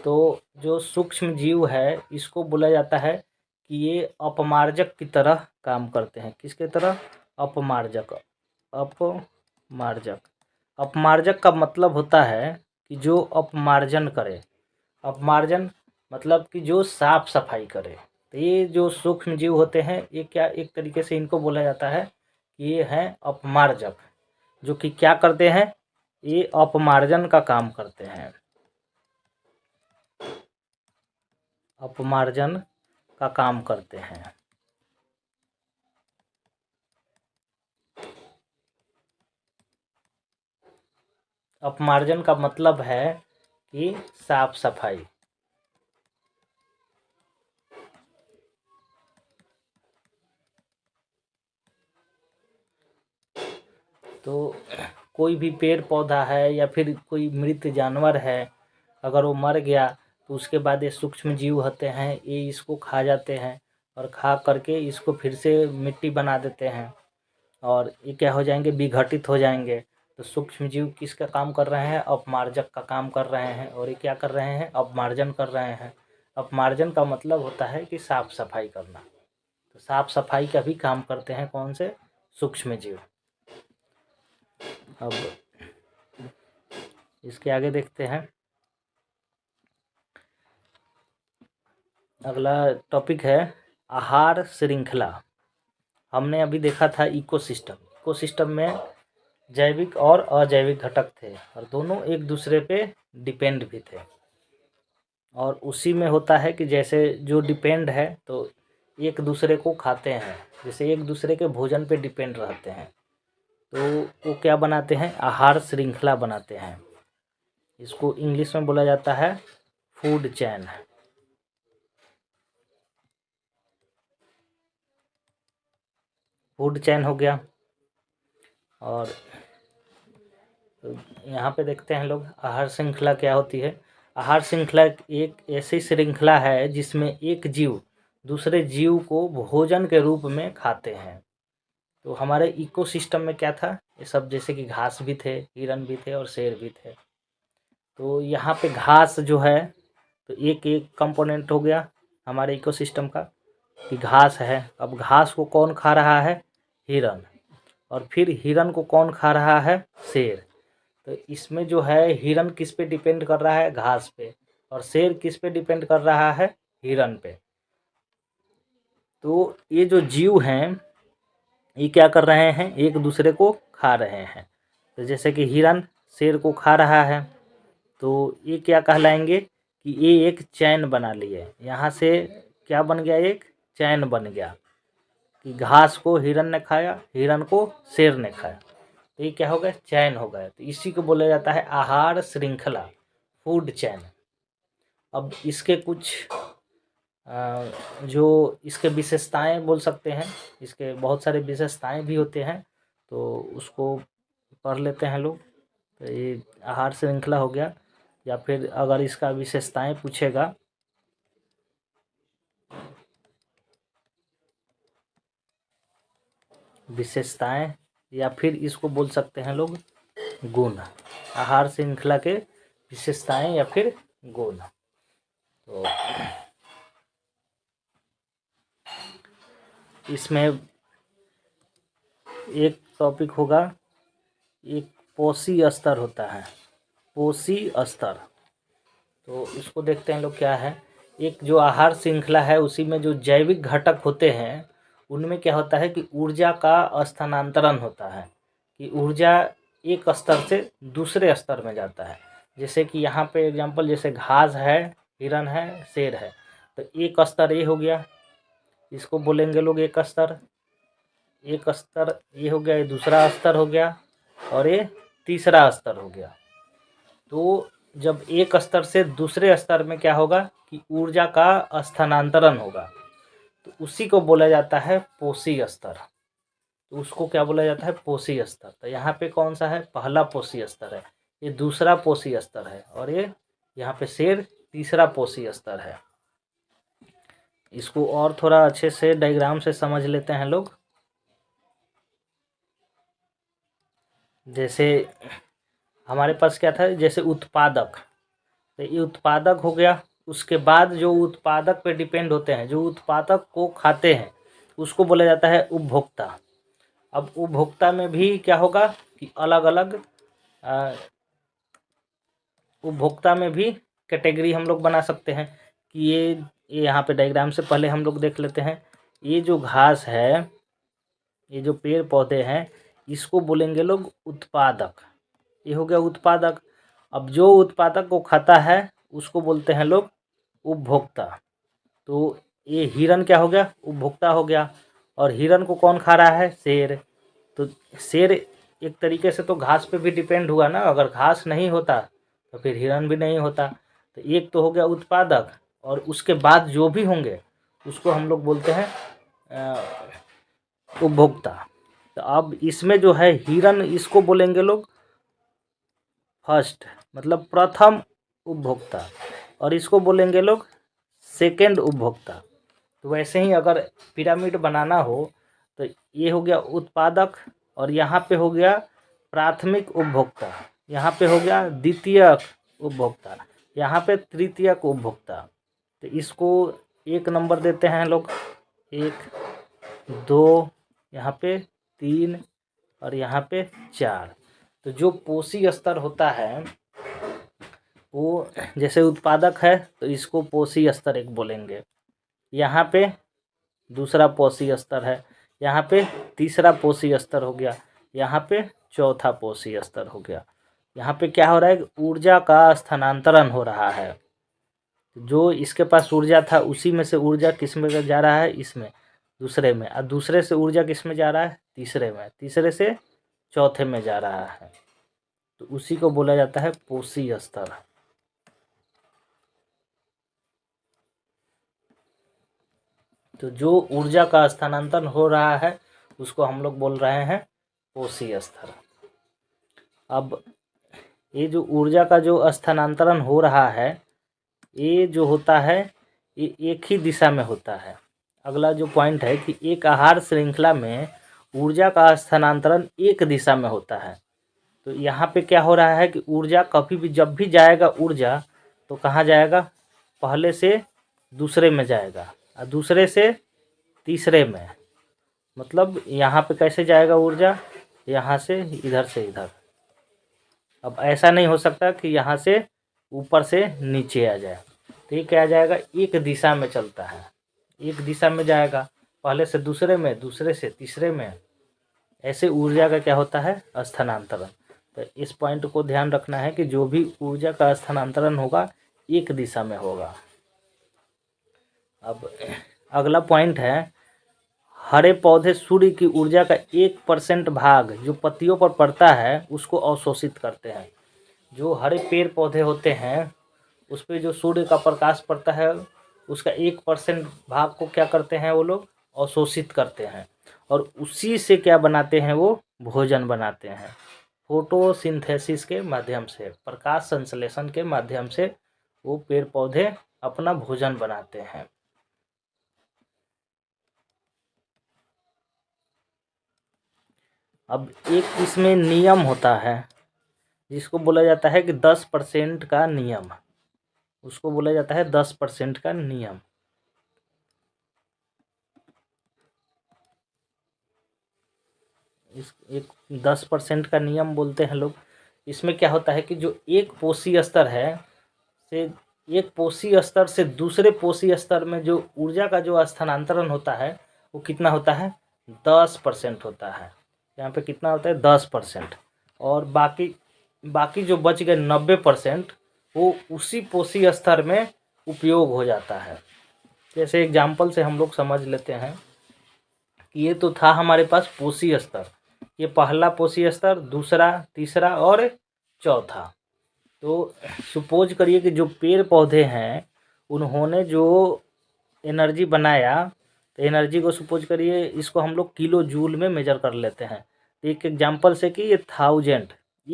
Speaker 1: तो जो सूक्ष्म जीव है इसको बोला जाता है कि ये अपमार्जक की तरह काम करते हैं। किसके तरह, अपमार्जक। अपमार्जक, अपमार्जक का मतलब होता है कि जो अपमार्जन करे। अपमार्जन मतलब कि जो साफ सफाई करे। तो ये जो सूक्ष्म जीव होते हैं, ये क्या, एक तरीके से इनको बोला जाता है कि ये हैं अपमार्जक, जो कि क्या करते हैं, ये अपमार्जन का काम करते हैं, अपमार्जन का काम करते हैं। अपमार्जन का मतलब है कि साफ सफाई। तो कोई भी पेड़ पौधा है या फिर कोई मृत जानवर है, अगर वो मर गया तो उसके बाद ये सूक्ष्म जीव होते हैं, ये इसको खा जाते हैं और खा करके इसको फिर से मिट्टी बना देते हैं। और ये क्या हो जाएंगे, विघटित हो जाएंगे। तो सूक्ष्म जीव किसका काम कर रहे हैं, अपमार्जक का काम कर रहे हैं, और ये क्या कर रहे हैं, अपमार्जन कर रहे हैं। अपमार्जन का मतलब होता है कि साफ सफाई करना। तो साफ सफाई का भी काम करते हैं कौन से, सूक्ष्म जीव। अब इसके आगे देखते हैं, अगला टॉपिक है आहार श्रृंखला। हमने अभी देखा था इकोसिस्टम। इकोसिस्टम में जैविक और अजैविक घटक थे और दोनों एक दूसरे पे डिपेंड भी थे। और उसी में होता है कि जैसे जो डिपेंड है तो एक दूसरे को खाते हैं, जैसे एक दूसरे के भोजन पे डिपेंड रहते हैं, तो वो क्या बनाते हैं, आहार श्रृंखला बनाते हैं। इसको इंग्लिश में बोला जाता है फूड चेन। फूड चेन हो गया। और यहाँ पे देखते हैं लोग आहार श्रृंखला क्या होती है। आहार श्रृंखला एक ऐसी श्रृंखला है जिसमें एक जीव दूसरे जीव को भोजन के रूप में खाते हैं। तो हमारे इकोसिस्टम में क्या था, ये सब जैसे कि घास भी थे, हिरन भी थे और शेर भी थे। तो यहाँ पे घास जो है तो एक एक कंपोनेंट हो गया हमारे इकोसिस्टम का कि घास है। अब घास को कौन खा रहा है, हिरन, और फिर हिरन को कौन खा रहा है, शेर। तो इसमें जो है हिरन किस पे डिपेंड कर रहा है, घास पे, और शेर किस पे डिपेंड कर रहा है, हिरन पे। तो ये जो जीव हैं ये क्या कर रहे हैं, एक दूसरे को खा रहे हैं। तो जैसे कि हिरन शेर को खा रहा है तो ये क्या कहलाएंगे कि ये एक चैन बना लिए। यहाँ से क्या बन गया, एक चैन बन गया कि घास को हिरन ने खाया, हिरन को शेर ने खाया, तो ये क्या हो गया, चैन हो गया। तो इसी को बोला जाता है आहार श्रृंखला, फूड चैन। अब इसके कुछ जो इसके विशेषताएं बोल सकते हैं, इसके बहुत सारे विशेषताएं भी होते हैं, तो उसको पढ़ लेते हैं लोग। तो ये आहार श्रृंखला हो गया, या फिर अगर इसका विशेषताएं पूछेगा, विशेषताएं, या फिर इसको बोल सकते हैं लोग गुण। आहार श्रृंखला के विशेषताएं या फिर गुण। तो इसमें एक टॉपिक होगा, एक पोषी स्तर होता है, पोषी स्तर। तो इसको देखते हैं लोग क्या है। एक जो आहार श्रृंखला है उसी में जो जैविक घटक होते हैं उनमें क्या होता है कि ऊर्जा का स्थानांतरण होता है, कि ऊर्जा एक स्तर से दूसरे स्तर में जाता है। जैसे कि यहाँ पे एग्जांपल, जैसे घास है, हिरन है, शेर है, तो एक स्तर ये हो गया, इसको बोलेंगे लोग एक स्तर। एक स्तर ये हो गया, ये दूसरा स्तर हो गया, और ये तीसरा स्तर हो गया। तो जब एक स्तर से दूसरे स्तर में क्या होगा कि ऊर्जा का स्थानांतरण होगा, तो उसी को बोला जाता है पोषी स्तर। तो उसको क्या बोला जाता है, पोषी स्तर। तो यहाँ पे कौन सा है, पहला पोषी स्तर है, ये दूसरा पोषी स्तर है, और ये यहाँ पे शेर तीसरा पोषी स्तर है। इसको और थोड़ा अच्छे से डायग्राम से समझ लेते हैं लोग। जैसे हमारे पास क्या था, जैसे उत्पादक, तो ये उत्पादक हो गया। उसके बाद जो उत्पादक पे डिपेंड होते हैं, जो उत्पादक को खाते हैं, उसको बोला जाता है उपभोक्ता। अब उपभोक्ता में भी क्या होगा कि अलग अलग उपभोक्ता में भी कैटेगरी हम लोग बना सकते हैं कि ये यहाँ पे डायग्राम से पहले हम लोग देख लेते हैं। ये जो घास है, ये जो पेड़ पौधे हैं, इसको बोलेंगे लोग उत्पादक। ये हो गया उत्पादक। अब जो उत्पादक को खाता है उसको बोलते हैं लोग उपभोक्ता। तो ये हिरन क्या हो गया, उपभोक्ता हो गया। और हिरन को कौन खा रहा है, शेर। तो शेर एक तरीके से तो घास पे भी डिपेंड हुआ ना, अगर घास नहीं होता तो फिर हिरन भी नहीं होता। तो एक तो हो गया उत्पादक, और उसके बाद जो भी होंगे उसको हम लोग बोलते हैं उपभोक्ता। तो अब इसमें जो है हिरन, इसको बोलेंगे लोग फर्स्ट, मतलब प्रथम उपभोक्ता, और इसको बोलेंगे लोग सेकेंड उपभोक्ता। तो वैसे ही अगर पिरामिड बनाना हो तो ये हो गया उत्पादक, और यहाँ पे हो गया प्राथमिक उपभोक्ता, यहाँ पे हो गया द्वितीयक उपभोक्ता, यहाँ पे तृतीयक उपभोक्ता। तो इसको 1 नंबर देते हैं लोग, 1 2, यहाँ पे 3 और यहाँ पे 4। तो जो पोषी स्तर होता है वो, जैसे उत्पादक है तो इसको पोषी स्तर 1 बोलेंगे, यहाँ पे दूसरा पोषी स्तर है, यहाँ पे तीसरा पोषी स्तर हो गया, यहाँ पे चौथा पोषी स्तर हो गया। यहाँ पे क्या हो रहा है, ऊर्जा का स्थानांतरण हो रहा है। जो इसके पास ऊर्जा था उसी में से ऊर्जा किस में जा रहा है, इसमें, दूसरे में, और दूसरे से ऊर्जा किस में जा रहा है, तीसरे में, तीसरे से चौथे में जा रहा है। तो उसी को बोला जाता है पोषी स्तर। तो जो ऊर्जा का स्थानांतरण हो रहा है उसको हम लोग बोल रहे हैं पोषी स्तर। अब ये जो ऊर्जा का जो स्थानांतरण हो रहा है, ये जो होता है ये एक ही दिशा में होता है। अगला जो पॉइंट है कि एक आहार श्रृंखला में ऊर्जा का स्थानांतरण एक दिशा में होता है। तो यहाँ पे क्या हो रहा है कि ऊर्जा कभी भी, जब भी जाएगा ऊर्जा, तो कहाँ जाएगा, पहले से दूसरे में जाएगा और दूसरे से तीसरे में। मतलब यहाँ पे कैसे जाएगा ऊर्जा, यहाँ से इधर। अब ऐसा नहीं हो सकता कि यहाँ से ऊपर से नीचे आ जाए। तो ये क्या जाएगा, एक दिशा में चलता है, एक दिशा में जाएगा, पहले से दूसरे में, दूसरे से तीसरे में। ऐसे ऊर्जा का क्या होता है, स्थानांतरण। तो इस पॉइंट को ध्यान रखना है कि जो भी ऊर्जा का स्थानांतरण होगा एक दिशा में होगा। अब अगला पॉइंट है, हरे पौधे सूर्य की ऊर्जा का 1% भाग जो पत्तियों पर पड़ता है उसको अवशोषित करते हैं। जो हरे पेड़ पौधे होते हैं उस पर जो सूर्य का प्रकाश पड़ता है उसका 1% भाग को क्या करते हैं, वो लोग अवशोषित करते हैं, और उसी से क्या बनाते हैं, वो भोजन बनाते हैं। फोटोसिंथेसिस के माध्यम से, प्रकाश संश्लेषण के माध्यम से वो पेड़ पौधे अपना भोजन बनाते हैं। अब एक इसमें नियम होता है जिसको बोला जाता है कि 10% का नियम, उसको बोला जाता है 10% का नियम। इस एक 10% का नियम बोलते हैं लोग। इसमें क्या होता है कि जो एक पोषी स्तर है से, एक पोषी स्तर से दूसरे पोषी स्तर में जो ऊर्जा का जो स्थानांतरण होता है वो कितना होता है, 10% होता है। यहाँ पे कितना होता है, 10%। और बाकी जो बच गए 90% वो उसी पोषी स्तर में उपयोग हो जाता है। जैसे एग्जाम्पल से हम लोग समझ लेते हैं कि ये तो था हमारे पास पोषी स्तर, ये पहला पोषी स्तर, दूसरा, तीसरा और चौथा। तो सपोज करिए कि जो पेड़ पौधे हैं उन्होंने जो एनर्जी बनाया, तो एनर्जी को सपोज करिए इसको हम लोग किलो जूल में मेजर कर लेते हैं। एक एग्जाम्पल से कि ये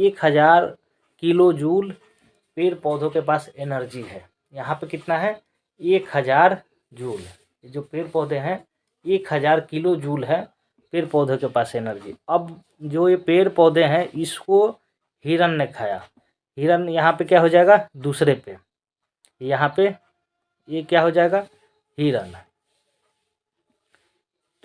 Speaker 1: 1000 किलो जूल पेड़ पौधों के पास एनर्जी है। यहाँ पे कितना है, 1000 जूल। जो पेड़ पौधे हैं 1000 किलो जूल है पेड़ पौधों के पास एनर्जी। अब जो ये पेड़ पौधे हैं इसको हिरन ने खाया, हिरन यहाँ पे क्या हो जाएगा, दूसरे पे, यहाँ पे ये क्या हो जाएगा, हिरन।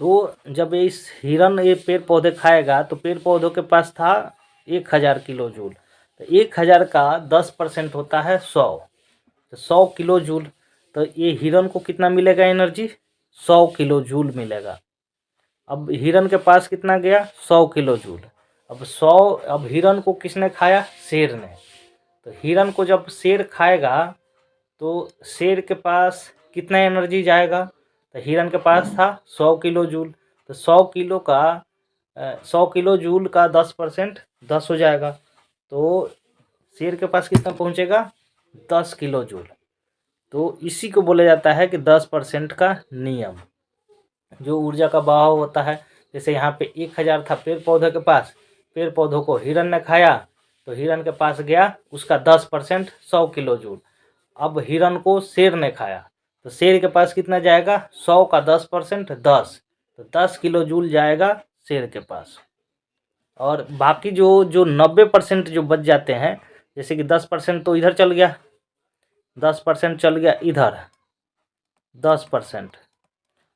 Speaker 1: तो जब इस हिरन ये पेड़ पौधे खाएगा तो पेड़ पौधों के पास था 1000 किलो जूल। तो 1000 का 10% होता है 100, तो 100 किलो जूल। तो ये हिरन को कितना मिलेगा एनर्जी, 100 किलो जूल मिलेगा। अब हिरन के पास कितना गया, 100 किलो जूल। अब हिरन को किसने खाया, शेर ने। तो हिरन को जब शेर खाएगा तो शेर के पास कितना एनर्जी जाएगा, तो हिरन के पास था 100 किलो जूल। तो 100 किलो जूल का 10% 10 हो जाएगा। तो शेर के पास कितना पहुंचेगा, 10 किलो जूल। तो इसी को बोला जाता है कि 10% का नियम। जो ऊर्जा का बहाव होता है, जैसे यहाँ पे 1000 था पेड़ पौधे के पास, पेड़ पौधों को हिरन ने खाया तो हिरन के पास गया उसका 10% 100 किलो जूल। अब हिरन को शेर ने खाया तो शेर के पास कितना जाएगा, 100 का 10% 10, तो 10 किलो जूल जाएगा शेर के पास। और बाकी जो जो 90% जो बच जाते हैं, जैसे कि 10% तो इधर चल गया, 10% चल गया इधर 10%,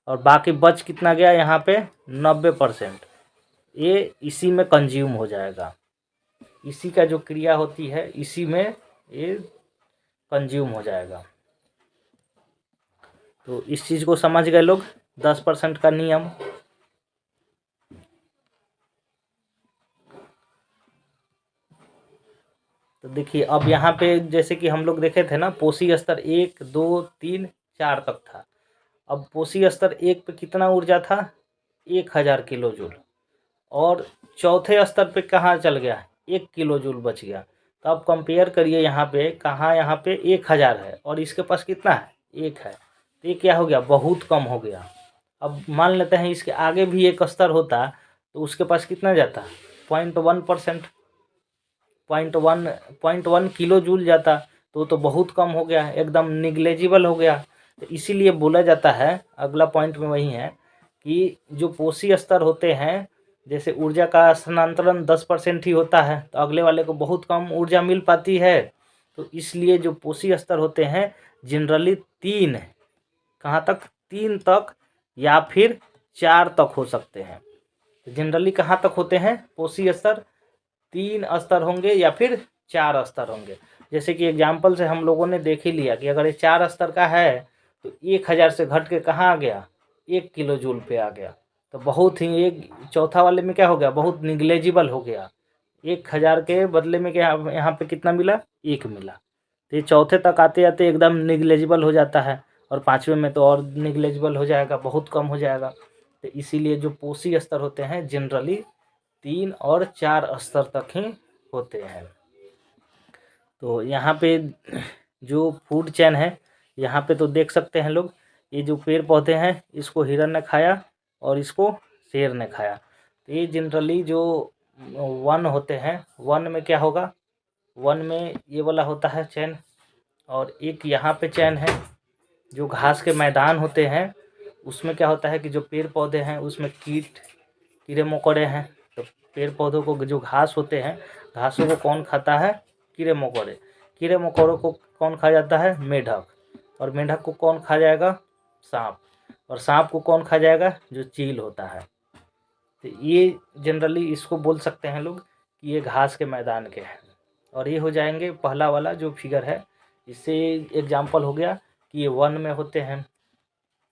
Speaker 1: और बाकी बच कितना गया यहाँ पे 90%, ये इसी में कंज्यूम हो जाएगा। इसी का जो क्रिया होती है इसी में ये कंज्यूम हो जाएगा। तो इस चीज़ को समझ गए लोग, 10% का नियम। तो देखिए अब यहाँ पे जैसे कि हम लोग देखे थे ना, पोषी स्तर 1 2 3 4 तक था। अब पोषी स्तर 1 पे कितना ऊर्जा था 1000 किलो जूल, और चौथे स्तर पे कहाँ चल गया 1 किलो जूल बच गया। तो अब कंपेयर करिए यहाँ पे, कहाँ यहाँ पे 1000 है और इसके पास कितना है 1 है, तो ये क्या हो गया बहुत कम हो गया। अब मान लेते हैं इसके आगे भी एक स्तर होता तो उसके पास कितना जाता 0.1%, 0.1 किलो जूल जाता, तो बहुत कम हो गया, एकदम निग्लेजिबल हो गया। तो इसीलिए बोला जाता है, अगला पॉइंट में वही है कि जो पोषी स्तर होते हैं, जैसे ऊर्जा का स्थानांतरण 10% ही होता है तो अगले वाले को बहुत कम ऊर्जा मिल पाती है। तो इसलिए जो पोषी स्तर होते हैं जनरली 3, कहाँ तक 3 तक या फिर 4 तक हो सकते हैं। तो जनरली कहाँ तक होते हैं पोषी स्तर 3 स्तर होंगे या फिर 4 स्तर होंगे। जैसे कि एग्जाम्पल से हम लोगों ने देख ही लिया कि अगर ये 4 स्तर का है तो 1000 से घट के कहाँ आ गया 1 किलो जूल पे आ गया। तो बहुत ही, एक चौथा वाले में क्या हो गया बहुत निग्लेजिबल हो गया, 1000 के बदले में क्या यहाँ पे कितना मिला 1 मिला। तो ये चौथे तक आते आते एकदम निग्लेजिबल हो जाता है, और 5वें में तो और निग्लेजिबल हो जाएगा, बहुत कम हो जाएगा। तो इसीलिए जो पोषी स्तर होते हैं जनरली 3 और 4 स्तर तक ही होते हैं। तो यहाँ पे जो फूड चेन है, यहाँ पे तो देख सकते हैं लोग, ये जो पेड़ पौधे हैं इसको हिरन ने खाया और इसको शेर ने खाया। तो ये जनरली जो वन होते हैं, वन में क्या होगा, वन में ये वाला होता है चैन, और एक यहाँ पे चैन है। जो घास के मैदान होते हैं उसमें क्या होता है कि जो पेड़ पौधे हैं उसमें कीड़े मकोड़े हैं। तो पेड़ पौधों को जो घास होते हैं, घासों को कौन खाता है कीड़े मकोड़े। कीड़े मकोड़ों को कौन खा जाता है मेढक, और मेढक को कौन खा जाएगा सांप, और सांप को कौन खा जाएगा जो चील होता है। तो ये जनरली इसको बोल सकते हैं लोग कि ये घास के मैदान के हैं। और ये हो जाएंगे पहला वाला जो फिगर है, इससे एग्जाम्पल हो गया कि ये वन में होते हैं।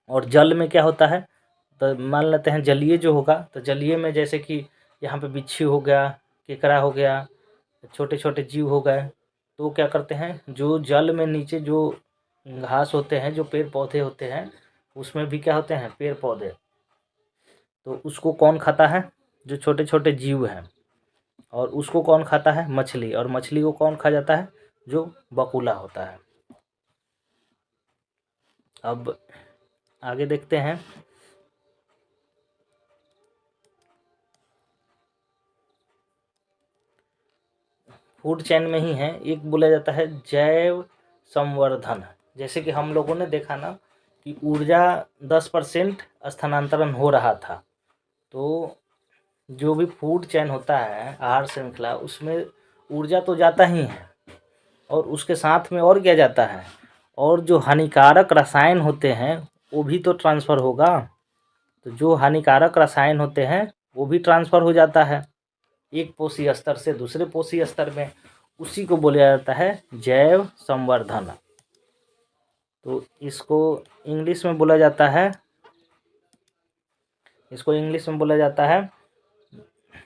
Speaker 1: और जल में क्या होता है, तो मान लेते हैं जलीय जो होगा, तो जलीय में जैसे कि यहाँ पे बिच्छू हो गया, केकड़ा हो गया, छोटे छोटे जीव हो गए, तो क्या करते हैं जो जल में नीचे जो घास होते हैं, जो पेड़ पौधे होते हैं, उसमें भी क्या होते हैं पेड़ पौधे, तो उसको कौन खाता है जो छोटे छोटे जीव हैं। और उसको कौन खाता है मछली, और मछली को कौन खा जाता है जो बकुला होता है। अब आगे देखते हैं। फूड चेन में ही है, एक बोला जाता है जैव संवर्धन। जैसे कि हम लोगों ने देखा ना कि ऊर्जा 10% स्थानांतरण हो रहा था, तो जो भी फूड चेन होता है आहार श्रृंखला, उसमें ऊर्जा तो जाता ही है, और उसके साथ में और क्या जाता है, और जो हानिकारक रसायन होते हैं वो भी तो ट्रांसफ़र होगा। तो जो हानिकारक रसायन होते हैं वो भी ट्रांसफ़र हो जाता है एक पोषी स्तर से दूसरे पोषी स्तर में, उसी को बोला जाता है जैव संवर्धन। तो इसको इंग्लिश में बोला जाता है,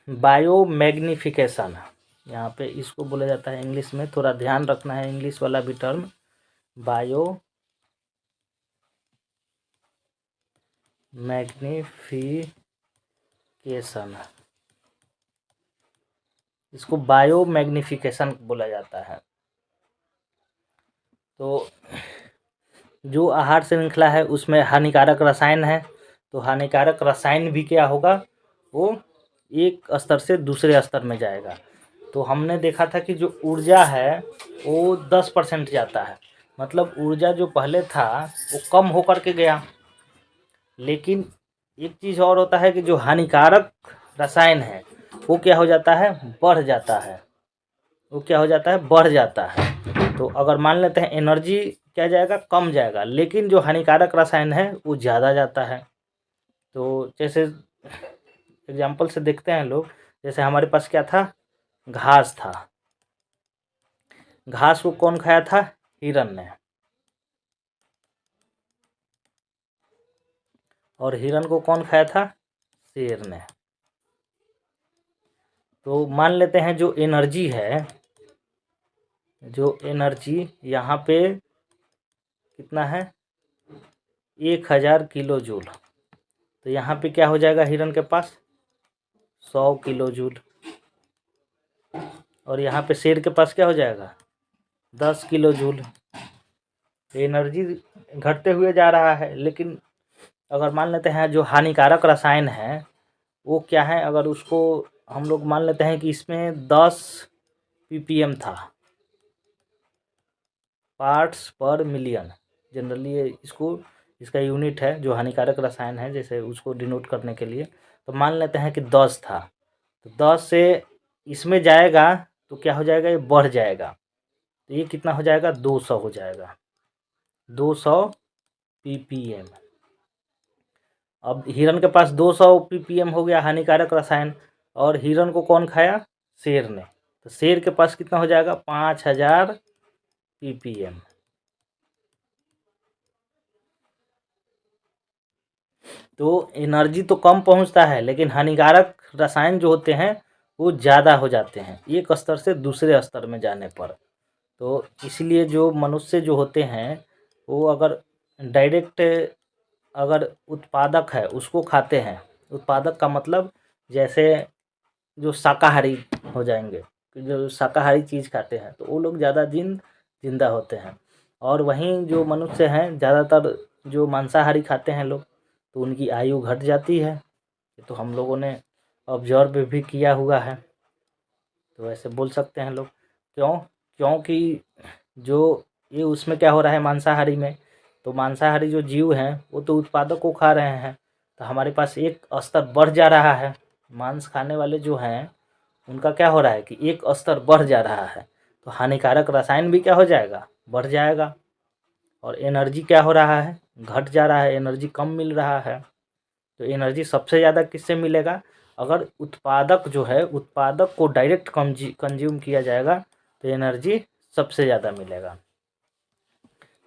Speaker 1: बायोमैग्निफिकेशन। यहाँ पे इसको बोला जाता है इंग्लिश में, थोड़ा ध्यान रखना है इंग्लिश वाला भी टर्म, बायोमैग्निफिकेशन, इसको बायोमैग्निफिकेशन बोला जाता है। तो जो आहार श्रृंखला है उसमें हानिकारक रसायन है, तो हानिकारक रसायन भी क्या होगा वो एक स्तर से दूसरे स्तर में जाएगा। तो हमने देखा था कि जो ऊर्जा है वो 10% जाता है, मतलब ऊर्जा जो पहले था वो कम होकर के गया, लेकिन एक चीज़ और होता है कि जो हानिकारक रसायन है वो क्या हो जाता है, बढ़ जाता है। वो क्या हो जाता है, बढ़ जाता है। तो अगर मान लेते हैं एनर्जी क्या जाएगा, कम जाएगा, लेकिन जो हानिकारक रसायन है वो ज़्यादा जाता है। तो जैसे एग्जाम्पल से देखते हैं लोग, जैसे हमारे पास क्या था, घास था। घास को कौन खाया था, हिरन ने। और हिरन को कौन खाया था, शेर ने। तो मान लेते हैं जो एनर्जी है, जो एनर्जी यहाँ पे कितना है, 1000 किलो जूल। तो यहाँ पे क्या हो जाएगा हिरन के पास, 100 किलो जूल। और यहाँ पे शेर के पास क्या हो जाएगा, 10 किलो जूल। एनर्जी घटते हुए जा रहा है, लेकिन अगर मान लेते हैं जो हानिकारक रसायन है वो क्या है, अगर उसको हम लोग मान लेते हैं कि इसमें 10 ppm था, पार्ट्स पर मिलियन। जनरली इसको, इसका यूनिट है जो हानिकारक रसायन है, जैसे उसको डिनोट करने के लिए। तो मान लेते हैं कि 10 था, तो 10 से इसमें जाएगा तो क्या हो जाएगा, ये बढ़ जाएगा। तो ये कितना हो जाएगा, 200 हो जाएगा, 200 ppm। अब हिरन के पास 200 ppm हो गया हानिकारक रसायन, और हिरन को कौन खाया, शेर ने। तो शेर के पास कितना हो जाएगा, 5000 ppm। तो एनर्जी तो कम पहुंचता है, लेकिन हानिकारक रसायन जो होते हैं वो ज़्यादा हो जाते हैं एक स्तर से दूसरे स्तर में जाने पर। तो इसलिए जो मनुष्य जो होते हैं वो अगर डायरेक्ट, अगर उत्पादक है उसको खाते हैं, उत्पादक का मतलब जैसे जो शाकाहारी हो जाएंगे, जो शाकाहारी चीज़ खाते हैं तो वो लोग ज़्यादा जिंदा होते हैं। और वहीं जो मनुष्य हैं ज़्यादातर जो मांसाहारी खाते हैं लोग, तो उनकी आयु घट जाती है। ये तो हम लोगों ने ऑब्जर्व भी किया हुआ है। तो ऐसे बोल सकते हैं लोग, क्यों, क्योंकि जो ये उसमें क्या हो रहा है मांसाहारी में, तो मांसाहारी जो जीव हैं वो तो उत्पादक को खा रहे हैं, तो हमारे पास एक स्तर बढ़ जा रहा है। मांस खाने वाले जो हैं उनका क्या हो रहा है कि एक स्तर बढ़ जा रहा है, तो हानिकारक रसायन भी क्या हो जाएगा, बढ़ जाएगा। और एनर्जी क्या हो रहा है, घट जा रहा है, एनर्जी कम मिल रहा है। तो एनर्जी सबसे ज़्यादा किससे मिलेगा, अगर उत्पादक जो है, उत्पादक को डायरेक्ट कंज्यूम किया जाएगा तो एनर्जी सबसे ज़्यादा मिलेगा।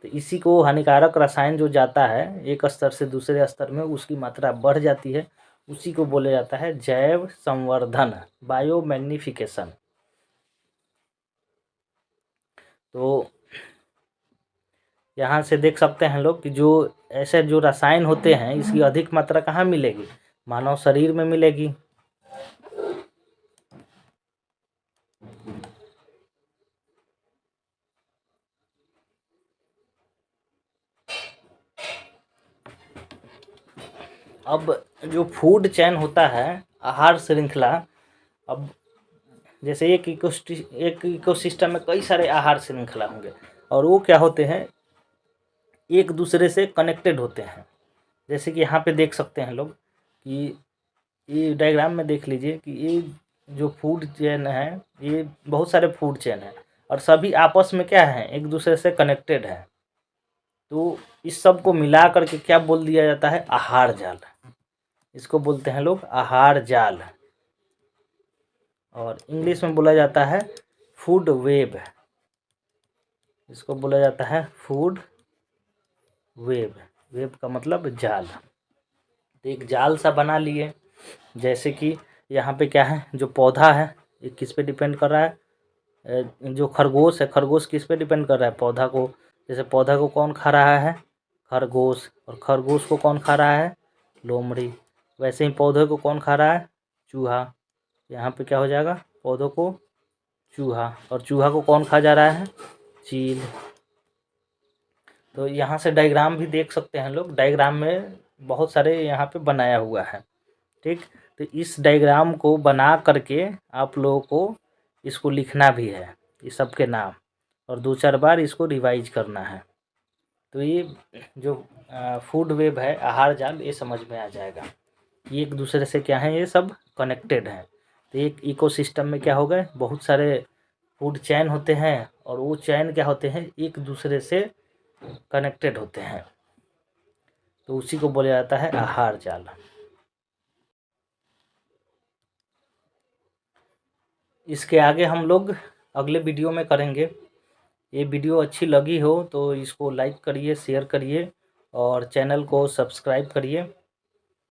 Speaker 1: तो इसी को हानिकारक रसायन जो जाता है एक स्तर से दूसरे स्तर में, उसकी मात्रा बढ़ जाती है, उसी को बोला जाता है जैव संवर्धन, बायो मैग्निफिकेशन। तो यहाँ से देख सकते हैं लोग कि जो ऐसे जो रसायन होते हैं इसकी अधिक मात्रा कहाँ मिलेगी, मानव शरीर में मिलेगी। अब जो फूड चेन होता है, आहार श्रृंखला, अब जैसे एक इकोसिस्टम में कई सारे आहार श्रृंखला होंगे, और वो क्या होते हैं, एक दूसरे से कनेक्टेड होते हैं। जैसे कि यहाँ पे देख सकते हैं लोग कि ये डायग्राम में देख लीजिए कि ये जो फूड चेन है, ये बहुत सारे फूड चेन है, और सभी आपस में क्या है, एक दूसरे से कनेक्टेड है। तो इस सब को मिला करके क्या बोल दिया जाता है, आहार जाल। इसको बोलते हैं लोग आहार जाल, और इंग्लिश में बोला जाता है फूड वेब। इसको बोला जाता है फूड वेब। वेब का मतलब जाल। तो एक जाल सा बना लिए, जैसे कि यहाँ पे क्या है, जो पौधा है ये किस पे डिपेंड कर रहा है, जो खरगोश है, खरगोश किस पे डिपेंड कर रहा है, पौधा को। जैसे पौधा को कौन खा रहा है, खरगोश, और खरगोश को कौन खा रहा है, लोमड़ी। वैसे ही पौधे को कौन खा रहा है, चूहा। यहाँ पे क्या हो जाएगा, पौधों को चूहा, और चूहा को कौन खा जा रहा है, चील। तो यहाँ से डायग्राम भी देख सकते हैं लोग, डायग्राम में बहुत सारे यहाँ पे बनाया हुआ है, ठीक। तो इस डायग्राम को बना करके आप लोगों को इसको लिखना भी है, ये सब के नाम, और 2-4 बार इसको रिवाइज करना है। तो ये जो फूड वेब है, आहार जाल, ये समझ में आ जाएगा। ये एक दूसरे से क्या है, ये सब कनेक्टेड हैं। तो एक इकोसिस्टम में क्या हो गए, बहुत सारे फूड चैन होते हैं और वो चैन क्या होते हैं, एक दूसरे से कनेक्टेड होते हैं। तो उसी को बोला जाता है आहार जाल। इसके आगे हम लोग अगले वीडियो में करेंगे। ये वीडियो अच्छी लगी हो तो इसको लाइक करिए, शेयर करिए और चैनल को सब्सक्राइब करिए।